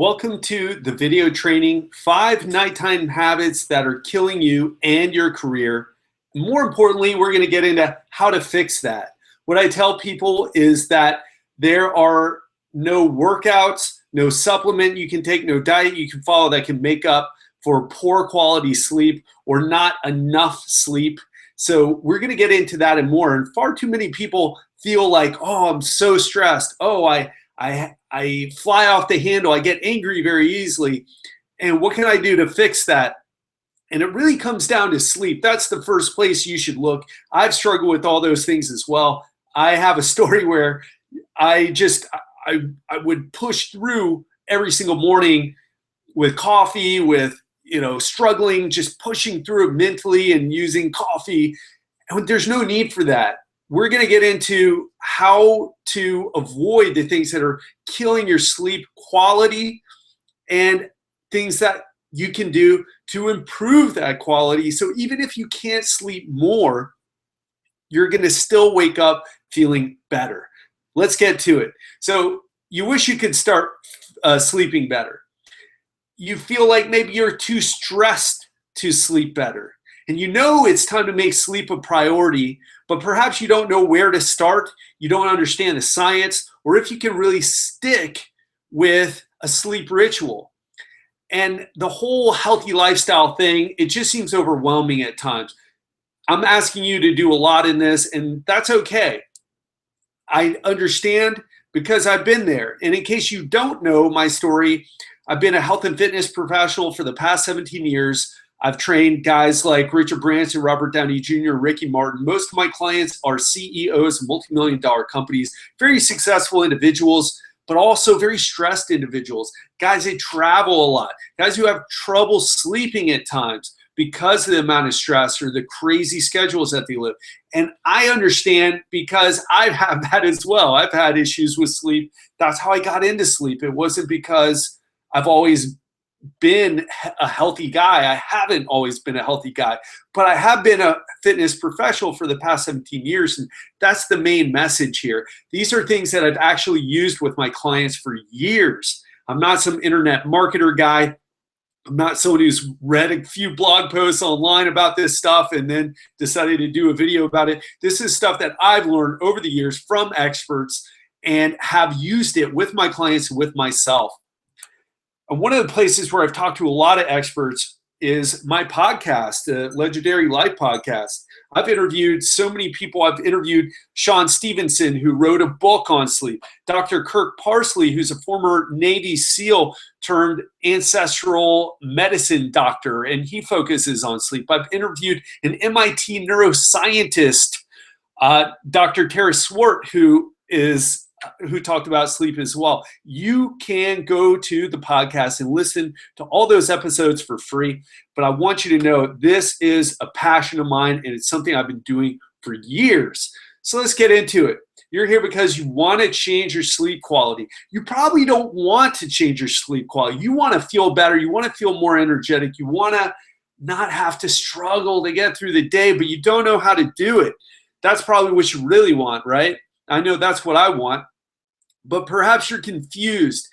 Welcome to the video training, 5 nighttime habits that are killing you and your career. More importantly, we're going to get into how to fix that. What I tell people is that there are no workouts, no supplement you can take, no diet you can follow that can make up for poor quality sleep or not enough sleep. So we're going to get into that and more. And far too many people feel like, oh, I'm so stressed. Oh, I fly off the handle. I get angry very easily. And what can I do to fix that? And it really comes down to sleep. That's the first place you should look. I've struggled with all those things as well. I have a story where I would push through every single morning with coffee, with struggling, just pushing through it mentally and using coffee. And there's no need for that. We're going to get into how to avoid the things that are killing your sleep quality and things that you can do to improve that quality. So even if you can't sleep more, you're going to still wake up feeling better. Let's get to it. So you wish you could start sleeping better. You feel like maybe you're too stressed to sleep better. And you know it's time to make sleep a priority, but perhaps you don't know where to start, you don't understand the science, or if you can really stick with a sleep ritual. And the whole healthy lifestyle thing, it just seems overwhelming at times. I'm asking you to do a lot in this, and that's okay. I understand because I've been there. And in case you don't know my story, I've been a health and fitness professional for the past 17 years. I've trained guys like Richard Branson, Robert Downey Jr., Ricky Martin. Most of my clients are CEOs of multi-million-dollar companies, very successful individuals, but also very stressed individuals. Guys that travel a lot, guys who have trouble sleeping at times because of the amount of stress or the crazy schedules that they live. And I understand because I've had that as well. I've had issues with sleep. That's how I got into sleep. It wasn't because I've always been a healthy guy. I haven't always been a healthy guy, but I have been a fitness professional for the past 17 years. And that's the main message here. These are things that I've actually used with my clients for years. I'm not some internet marketer guy. I'm not someone who's read a few blog posts online about this stuff and then decided to do a video about it. This is stuff that I've learned over the years from experts and have used it with my clients and with myself. And one of the places where I've talked to a lot of experts is my podcast, the Legendary Life Podcast. I've interviewed so many people. I've interviewed Sean Stevenson, who wrote a book on sleep, Dr. Kirk Parsley, who's a former Navy SEAL turned ancestral medicine doctor, and he focuses on sleep. I've interviewed an MIT neuroscientist, Dr. Tara Swart, who talked about sleep as well. You can go to the podcast and listen to all those episodes for free. But I want you to know this is a passion of mine and it's something I've been doing for years. So let's get into it. You're here because you want to change your sleep quality. You probably don't want to change your sleep quality. You want to feel better. You want to feel more energetic. You want to not have to struggle to get through the day, but you don't know how to do it. That's probably what you really want, right? I know that's what I want. But perhaps you're confused.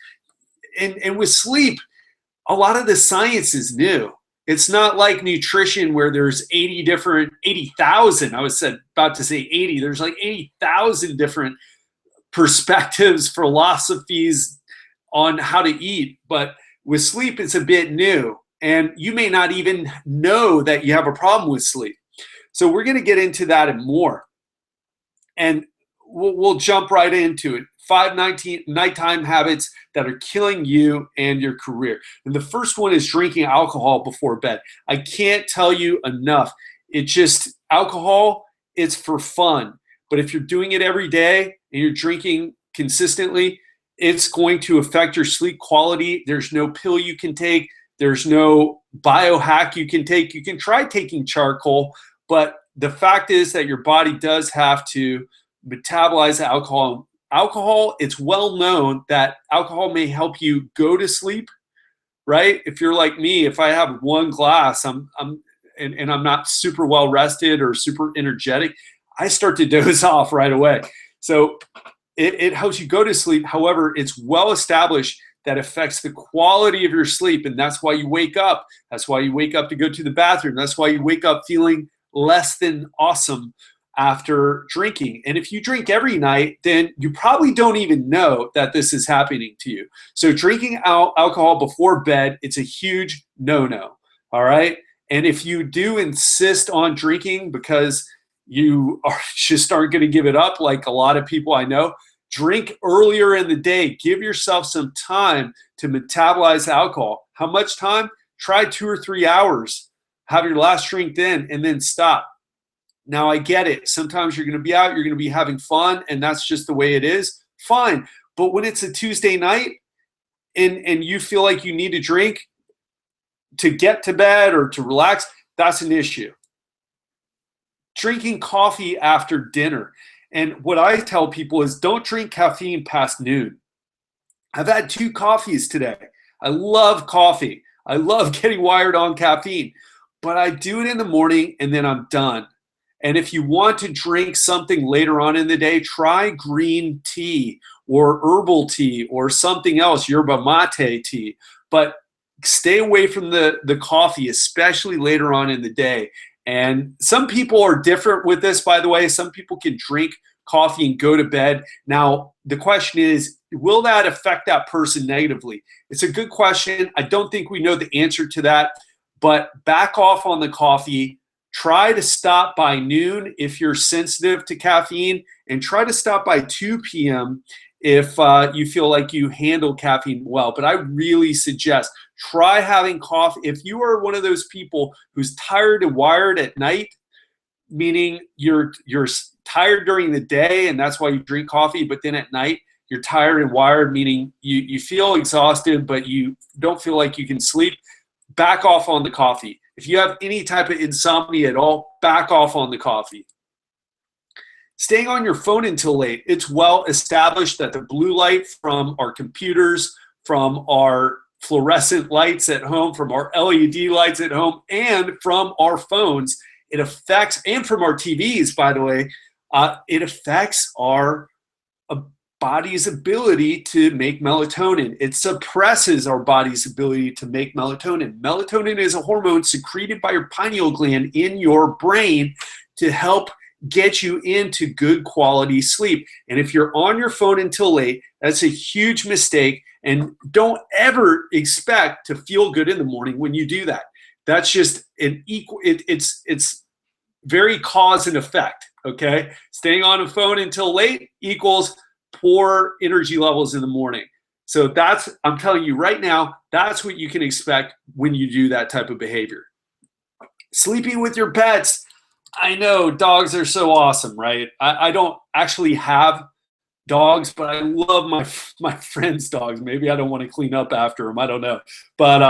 And with sleep, a lot of the science is new. It's not like nutrition where there's 80,000. I was about to say 80. There's like 80,000 different perspectives, philosophies on how to eat. But with sleep, it's a bit new. And you may not even know that you have a problem with sleep. So we're going to get into that and more. And we'll jump right into it. 5 nighttime habits that are killing you and your career. And the first one is drinking alcohol before bed. I can't tell you enough. Alcohol, it's for fun. But if you're doing it every day and you're drinking consistently, it's going to affect your sleep quality. There's no pill you can take. There's no biohack you can take. You can try taking charcoal, but the fact is that your body does have to metabolize alcohol. Alcohol, it's well known that alcohol may help you go to sleep, right? If you're like me, if I have one glass, I'm not super well rested or super energetic, I start to doze off right away. So it helps you go to sleep. However, it's well established that affects the quality of your sleep. And that's why you wake up. That's why you wake up to go to the bathroom. That's why you wake up feeling less than awesome after drinking. And if you drink every night, then you probably don't even know that this is happening to you. So drinking alcohol before bed, it's a huge no-no. All right. And if you do insist on drinking because you just aren't going to give it up, like a lot of people I know, drink earlier in the day. Give yourself some time to metabolize alcohol. How much time? Try 2 or 3 hours. Have your last drink then, and then stop. Now, I get it. Sometimes you're going to be out, you're going to be having fun, and that's just the way it is. Fine. But when it's a Tuesday night and you feel like you need to drink to get to bed or to relax, that's an issue. Drinking coffee after dinner. And what I tell people is don't drink caffeine past noon. I've had 2 coffees today. I love coffee. I love getting wired on caffeine. But I do it in the morning and then I'm done. And if you want to drink something later on in the day, try green tea or herbal tea or something else, yerba mate tea. But stay away from the coffee, especially later on in the day. And some people are different with this, by the way. Some people can drink coffee and go to bed. Now, the question is, will that affect that person negatively? It's a good question. I don't think we know the answer to that, but back off on the coffee. Try to stop by noon if you're sensitive to caffeine, and try to stop by 2 p.m. if you feel like you handle caffeine well. But I really suggest try having coffee. If you are one of those people who's tired and wired at night, meaning you're tired during the day and that's why you drink coffee, but then at night you're tired and wired, meaning you feel exhausted but you don't feel like you can sleep, back off on the coffee. If you have any type of insomnia at all, back off on the coffee. Staying on your phone until late. It's well established that the blue light from our computers, from our fluorescent lights at home, from our LED lights at home, and from our phones, it affects, and from our TVs, by the way, it affects our body's ability to make melatonin. It suppresses our body's ability to make melatonin. Melatonin is a hormone secreted by your pineal gland in your brain to help get you into good quality sleep. And if you're on your phone until late, that's a huge mistake. And don't ever expect to feel good in the morning when you do that. That's just an equal, it's very cause and effect, okay? Staying on a phone until late equals poor energy levels in the morning. So that's, I'm telling you right now, that's what you can expect when you do that type of behavior. Sleeping with your pets. I know dogs are so awesome, right? I don't actually have dogs, but I love my friends' dogs. Maybe I don't want to clean up after them. I don't know. But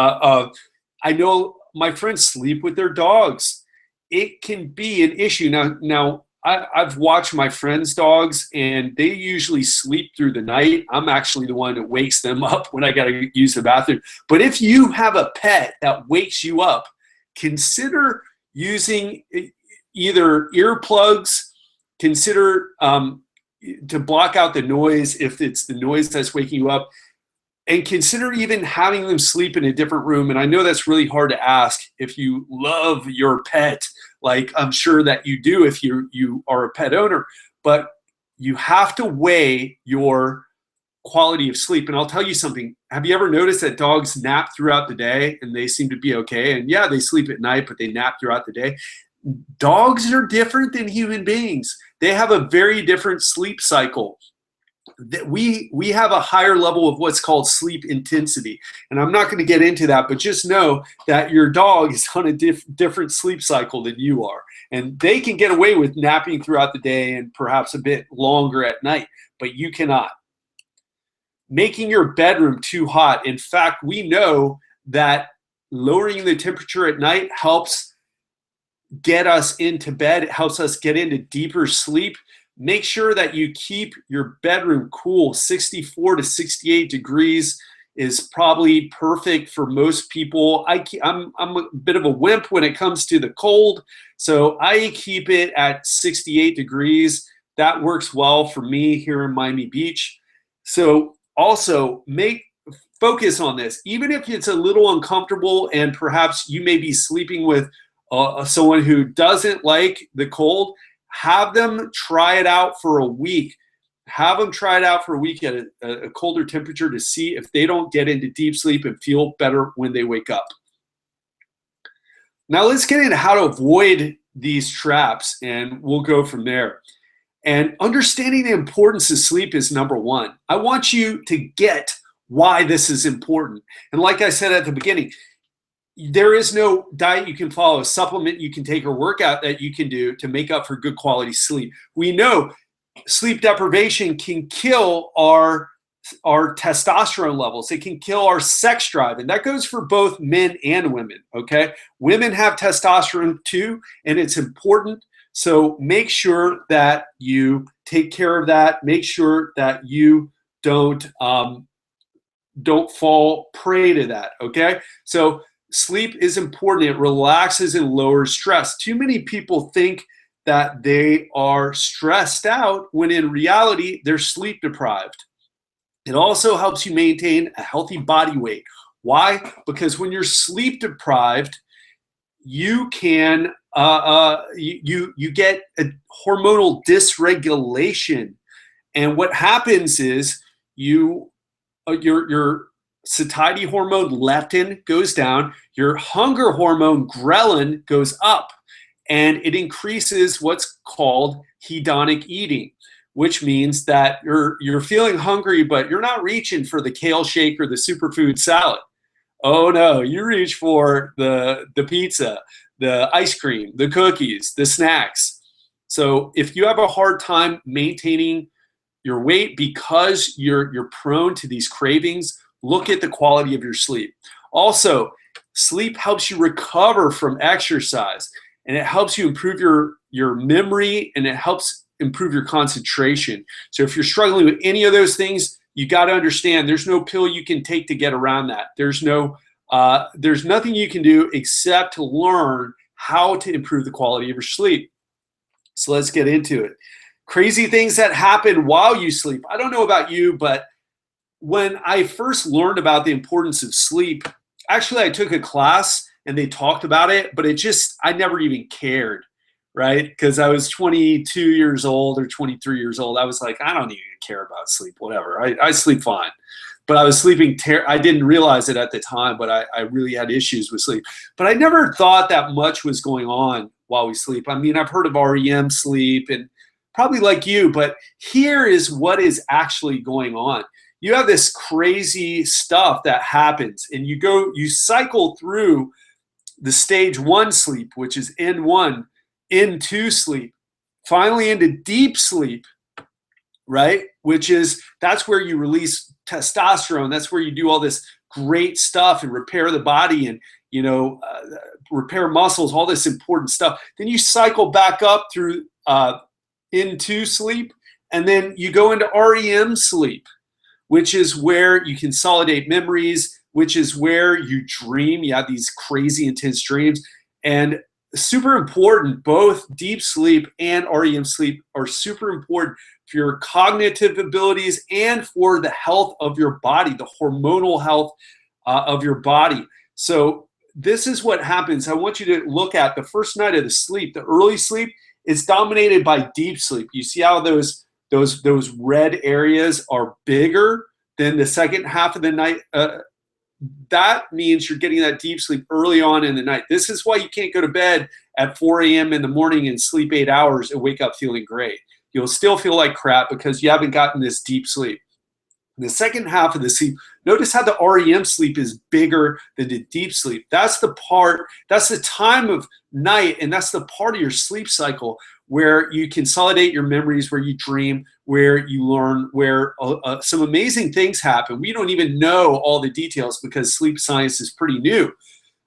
I know my friends sleep with their dogs. It can be an issue. Now I've watched my friends' dogs, and they usually sleep through the night. I'm actually the one that wakes them up when I got to use the bathroom. But if you have a pet that wakes you up, consider using either earplugs, consider to block out the noise if it's the noise that's waking you up, and consider even having them sleep in a different room. And I know that's really hard to ask if you love your pet, like I'm sure that you do if you are a pet owner, but you have to weigh your quality of sleep. And I'll tell you something. Have you ever noticed that dogs nap throughout the day and they seem to be okay? And yeah, they sleep at night, but they nap throughout the day. Dogs are different than human beings. They have a very different sleep cycle. We have a higher level of what's called sleep intensity. And I'm not going to get into that, but just know that your dog is on a different sleep cycle than you are. And they can get away with napping throughout the day and perhaps a bit longer at night, but you cannot. Making your bedroom too hot. In fact, we know that lowering the temperature at night helps get us into bed. It helps us get into deeper sleep. Make sure that you keep your bedroom cool. 64 to 68 degrees is probably perfect for most people. I'm a bit of a wimp when it comes to the cold, so I keep it at 68 degrees. That works well for me here in Miami Beach. So also focus on this. Even if it's a little uncomfortable and perhaps you may be sleeping with someone who doesn't like the cold, have them try it out for a week. Have them try it out for a week at a colder temperature to see if they don't get into deep sleep and feel better when they wake up. Now let's get into how to avoid these traps, and we'll go from there. And understanding the importance of sleep is number one. I want you to get why this is important. And like I said at the beginning, there is no diet you can follow, a supplement you can take, or workout that you can do to make up for good quality sleep. We know sleep deprivation can kill our testosterone levels. It can kill our sex drive. And that goes for both men and women, okay? Women have testosterone too, and it's important. So make sure that you take care of that. Make sure that you don't fall prey to that, okay? So sleep is important. It relaxes and lowers stress. Too many people think that they are stressed out when in reality they're sleep deprived. It also helps you maintain a healthy body weight. Why? Because when you're sleep deprived, you can you get a hormonal dysregulation, and what happens is your satiety hormone leptin goes down, your hunger hormone ghrelin goes up, and it increases what's called hedonic eating, which means that you're feeling hungry, but you're not reaching for the kale shake or the superfood salad. Oh no, you reach for the pizza, the ice cream, the cookies, the snacks. So if you have a hard time maintaining your weight because you're prone to these cravings, look at the quality of your sleep. Also, sleep helps you recover from exercise, and it helps you improve your memory, and it helps improve your concentration. So if you're struggling with any of those things, you got to understand there's no pill you can take to get around that. There's nothing you can do except to learn how to improve the quality of your sleep. So let's get into it. Crazy things that happen while you sleep. I don't know about you, but when I first learned about the importance of sleep, actually I took a class and they talked about it, but I never even cared, right? Because I was 22 years old or 23 years old. I was like, I don't even care about sleep, whatever. I sleep fine. But I was sleeping, I didn't realize it at the time, but I really had issues with sleep. But I never thought that much was going on while we sleep. I mean, I've heard of REM sleep and probably like you, but here is what is actually going on. You have this crazy stuff that happens, and you cycle through the stage 1 sleep, which is N1, N2 sleep, finally into deep sleep, right? That's where you release testosterone. That's where you do all this great stuff and repair the body and, repair muscles, all this important stuff. Then you cycle back up through N2 sleep, and then you go into REM sleep, which is where you consolidate memories, which is where you dream. You have these crazy intense dreams. And super important, both deep sleep and REM sleep are super important for your cognitive abilities and for the health of your body, the hormonal health of your body. So this is what happens. I want you to look at the first night of the sleep, the early sleep. It's dominated by deep sleep. You see how those red areas are bigger than the second half of the night? That means you're getting that deep sleep early on in the night. This is why you can't go to bed at 4 a.m. in the morning and sleep 8 hours and wake up feeling great. You'll still feel like crap because you haven't gotten this deep sleep. In the second half of the sleep, notice how the REM sleep is bigger than the deep sleep. That's the time of night, and that's the part of your sleep cycle where you consolidate your memories, where you dream, where you learn, where some amazing things happen. We don't even know all the details because sleep science is pretty new.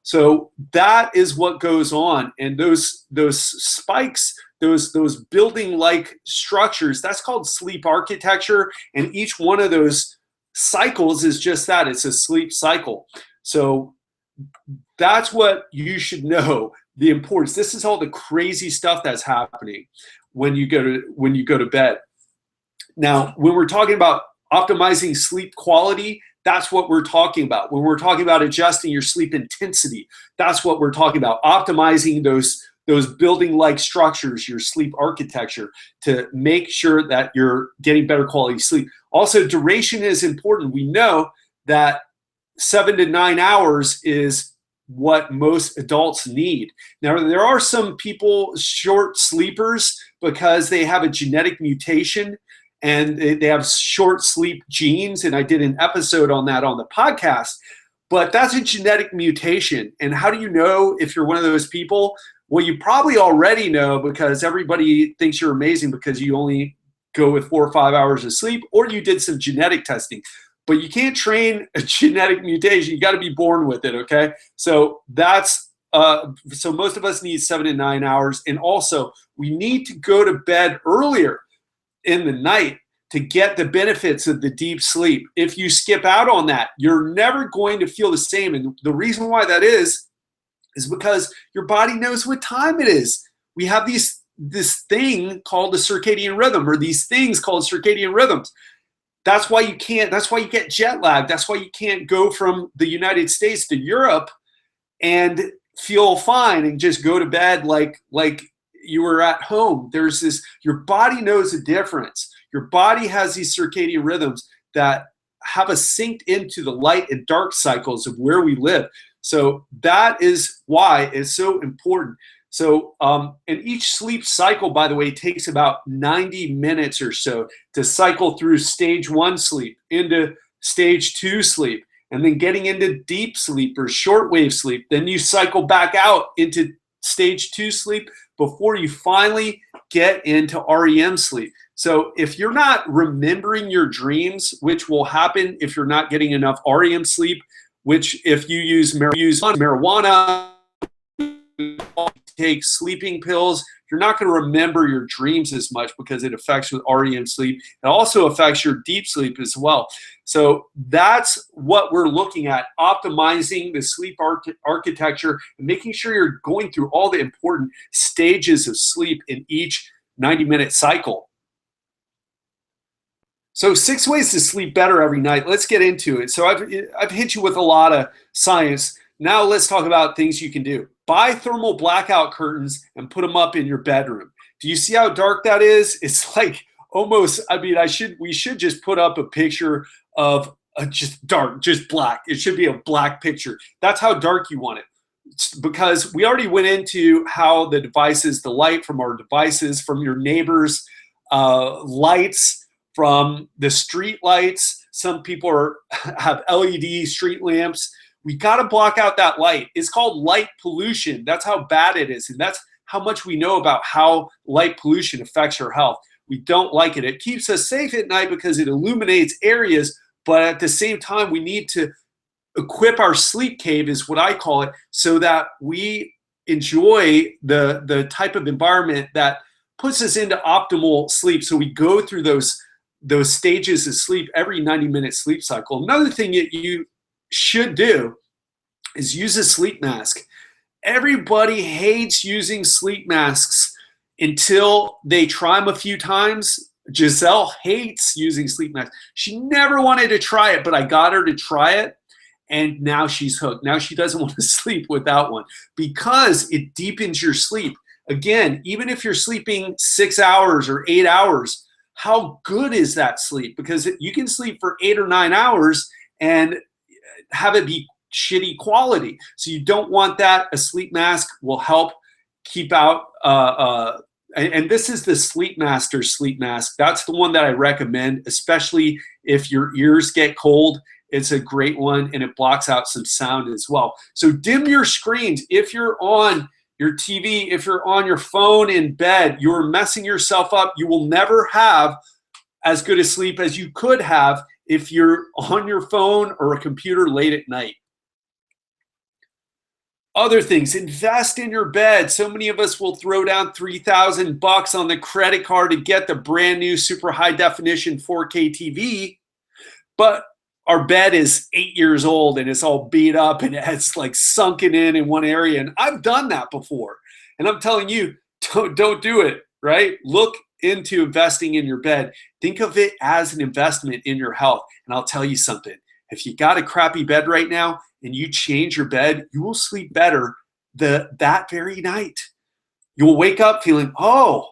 So that is what goes on. And those spikes, those building-like structures, that's called sleep architecture. And each one of those cycles is just that. It's a sleep cycle. So that's what you should know, the importance. This is all the crazy stuff that's happening when you go to bed. Now, when we're talking about optimizing sleep quality, That's what we're talking about. When we're talking about adjusting your sleep intensity, that's what we're talking about. Optimizing those building-like structures, your sleep architecture, to make sure that you're getting better quality sleep. Also, duration is important. We know that 7 to 9 hours is what most adults need. Now, there are some people, short sleepers, because they have a genetic mutation and they have short sleep genes. And I did an episode on that on the podcast. But that's a genetic mutation. And how do you know if you're one of those people? Well, you probably already know, because everybody thinks you're amazing because you only go with 4 or 5 hours of sleep, or you did some genetic testing. But you can't train a genetic mutation. You got to be born with it, okay? So that's so most of us need 7 to 9 hours. And also, we need to go to bed earlier in the night to get the benefits of the deep sleep. If you skip out on that, you're never going to feel the same. And the reason why that is because your body knows what time it is. We have this thing called the circadian rhythm, or these things called circadian rhythms. That's why you get jet lag. That's why you can't go from the United States to Europe and feel fine and just go to bed like you were at home. There's this, your body knows the difference. Your body has these circadian rhythms that have us synced into the light and dark cycles of where we live. So that is why it's so important. So, and each sleep cycle, by the way, takes about 90 minutes or so to cycle through stage 1 sleep into stage 2 sleep, and then getting into deep sleep or shortwave sleep. Then you cycle back out into stage 2 sleep before you finally get into REM sleep. So if you're not remembering your dreams, which will happen if you're not getting enough REM sleep, which if you use marijuana, take sleeping pills, you're not going to remember your dreams as much because it affects with REM sleep. It also affects your deep sleep as well. So that's what we're looking at, optimizing the sleep architecture and making sure you're going through all the important stages of sleep in each 90-minute cycle. So 6 ways to sleep better every night. Let's get into it. So I've hit you with a lot of science. Now let's talk about things you can do. Buy thermal blackout curtains and put them up in your bedroom. Do you see how dark that is? It's like almost, I mean, we should just put up a picture of just dark, just black. It should be a black picture. That's how dark you want it. It's because we already went into how the devices, the light from our devices, from your neighbors' lights, from the street lights. Some people have LED street lamps. We got to block out that light. It's called light pollution. That's how bad it is. And that's how much we know about how light pollution affects your health. We don't like it. It keeps us safe at night because it illuminates areas, but at the same time, we need to equip our sleep cave, is what I call it, so that we enjoy the type of environment that puts us into optimal sleep. So we go through those stages of sleep every 90-minute sleep cycle. Another thing that you should do is use a sleep mask. Everybody hates using sleep masks until they try them a few times. Giselle hates using sleep masks. She never wanted to try it, but I got her to try it, and now she's hooked. Now she doesn't want to sleep without one because it deepens your sleep. Again, even if you're sleeping 6 hours or 8 hours, how good is that sleep? Because you can sleep for 8 or 9 hours and have it be shitty quality. So you don't want that. A sleep mask will help keep out, and this is the Sleep Master sleep mask. That's the one that I recommend, especially if your ears get cold. It's a great one, and it blocks out some sound as well. So dim your screens. If you're on your TV, if you're on your phone in bed, you're messing yourself up. You will never have as good a sleep as you could have if you're on your phone or a computer late at night. Other things, invest in your bed. So many of us will throw down $3,000 on the credit card to get the brand new super high definition 4K TV, but our bed is 8 years old and it's all beat up and it's like sunken in one area. And I've done that before. And I'm telling you, don't do it, right? Look into investing in your bed. Think of it as an investment in your health. And I'll tell you something. If you got a crappy bed right now and you change your bed, you will sleep better that very night. You'll wake up feeling, oh,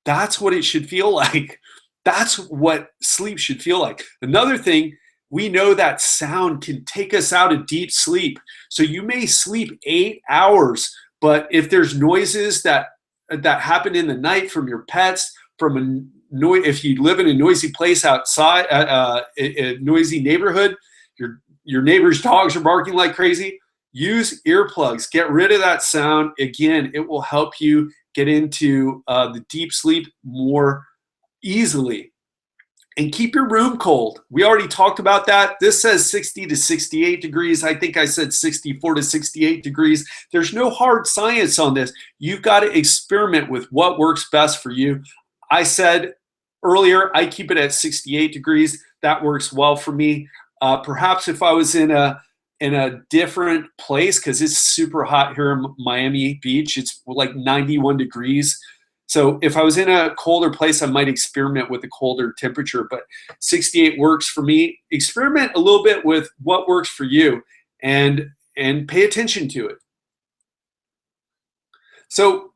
that's what it should feel like. That's what sleep should feel like. Another thing, we know that sound can take us out of deep sleep. So you may sleep 8 hours, but if there's noises that happen in the night from your pets, from if you live in a noisy place outside, a noisy neighborhood, your neighbor's dogs are barking like crazy, use earplugs. Get rid of that sound. Again, it will help you get into the deep sleep more easily. And keep your room cold. We already talked about that. This says 60 to 68 degrees. I think I said 64 to 68 degrees. There's no hard science on this. You've got to experiment with what works best for you. I said earlier, I keep it at 68 degrees. That works well for me. Perhaps if I was in a different place, because it's super hot here in Miami Beach, it's like 91 degrees. So if I was in a colder place, I might experiment with a colder temperature, but 68 works for me. Experiment a little bit with what works for you and pay attention to it. So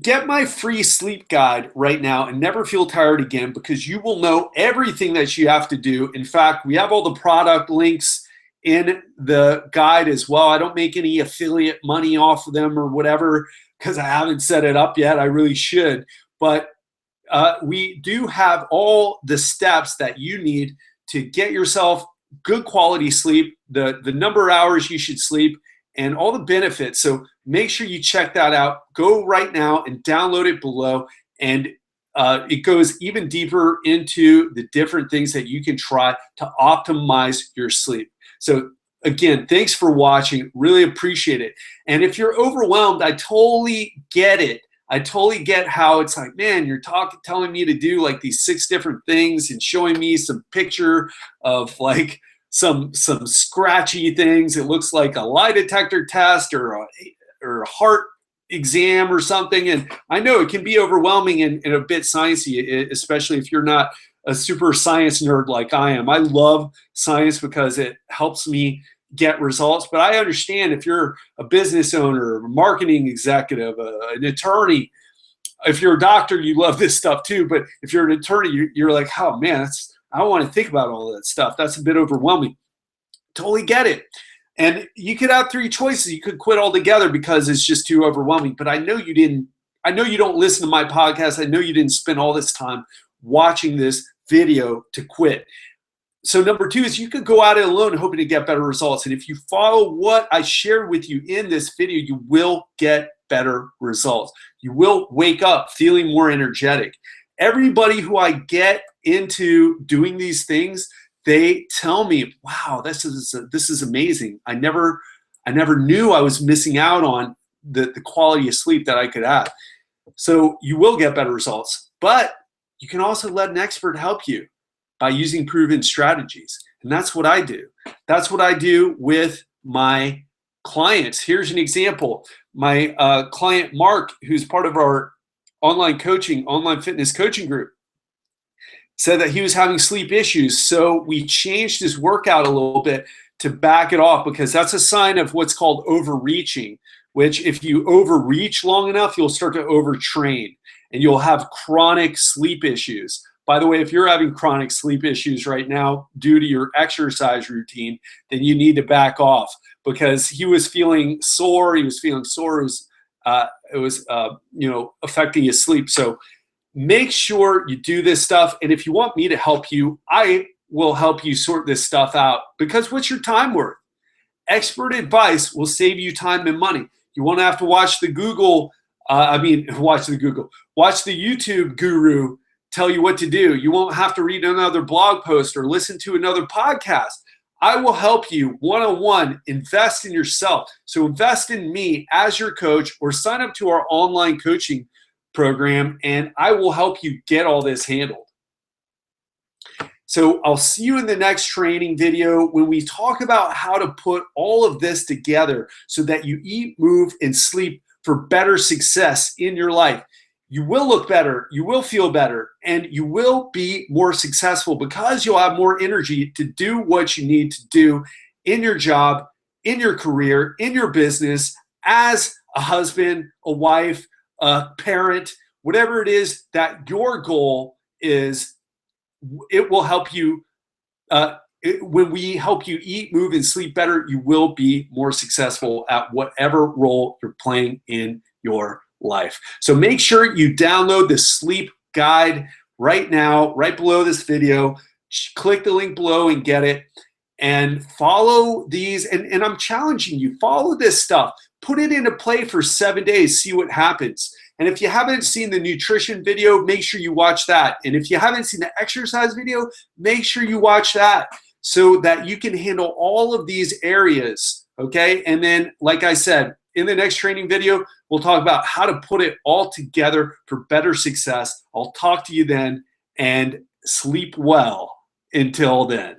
get my free sleep guide right now and never feel tired again, because you will know everything that you have to do. In fact, we have all the product links in the guide as well. I don't make any affiliate money off of them or whatever, because I haven't set it up yet. I really should. But we do have all the steps that you need to get yourself good quality sleep, the number of hours you should sleep, and all the benefits. So make sure you check that out. Go right now and download it below. And it goes even deeper into the different things that you can try to optimize your sleep. So again, thanks for watching. Really appreciate it. And if you're overwhelmed, I totally get it. I totally get how it's like, man, you're telling me to do like these 6 different things and showing me some picture of like some scratchy things. It looks like a lie detector test or a heart exam or something. And I know it can be overwhelming and a bit sciencey, especially if you're not a super science nerd like I am. I love science because it helps me get results. But I understand if you're a business owner, a marketing executive, an attorney, if you're a doctor, you love this stuff too. But if you're an attorney, you're like, oh man, I don't want to think about all that stuff. That's a bit overwhelming. Totally get it. And you could have 3 choices. You could quit altogether because it's just too overwhelming. But I know you didn't. I know you don't listen to my podcast. I know you didn't spend all this time watching this video to quit. So number 2 is you could go out it alone hoping to get better results. And if you follow what I shared with you in this video, you will get better results. You will wake up feeling more energetic. Everybody who I get into doing these things, they tell me, wow, this is amazing. I never knew I was missing out on the quality of sleep that I could have. So you will get better results. But you can also let an expert help you by using proven strategies. And that's what I do. That's what I do with my clients. Here's an example. My client, Mark, who's part of our online fitness coaching group, said that he was having sleep issues. So we changed his workout a little bit to back it off, because that's a sign of what's called overreaching, which if you overreach long enough, you'll start to overtrain and you'll have chronic sleep issues. By the way, if you're having chronic sleep issues right now due to your exercise routine, then you need to back off, because he was feeling sore. He was feeling sore. It was affecting his sleep. So make sure you do this stuff. And if you want me to help you, I will help you sort this stuff out, because what's your time worth? Expert advice will save you time and money. You won't have to watch the watch the YouTube guru tell you what to do. You won't have to read another blog post or listen to another podcast. I will help you one-on-one invest in yourself. So invest in me as your coach, or sign up to our online coaching program, and I will help you get all this handled. So I'll see you in the next training video when we talk about how to put all of this together so that you eat, move, and sleep for better success in your life. you will look better, you will feel better, and you will be more successful because you'll have more energy to do what you need to do in your job, in your career, in your business, as a husband, a wife, a parent, whatever it is that your goal is. It will help you. When we help you eat, move, and sleep better, you will be more successful at whatever role you're playing in your life. So make sure you download the sleep guide right now, right below this video. Click the link below and get it. And follow these. And I'm challenging you, follow this stuff. Put it into play for 7 days, see what happens. And if you haven't seen the nutrition video, make sure you watch that. And if you haven't seen the exercise video, make sure you watch that so that you can handle all of these areas, okay? And then, like I said, in the next training video, we'll talk about how to put it all together for better success. I'll talk to you then, and sleep well until then.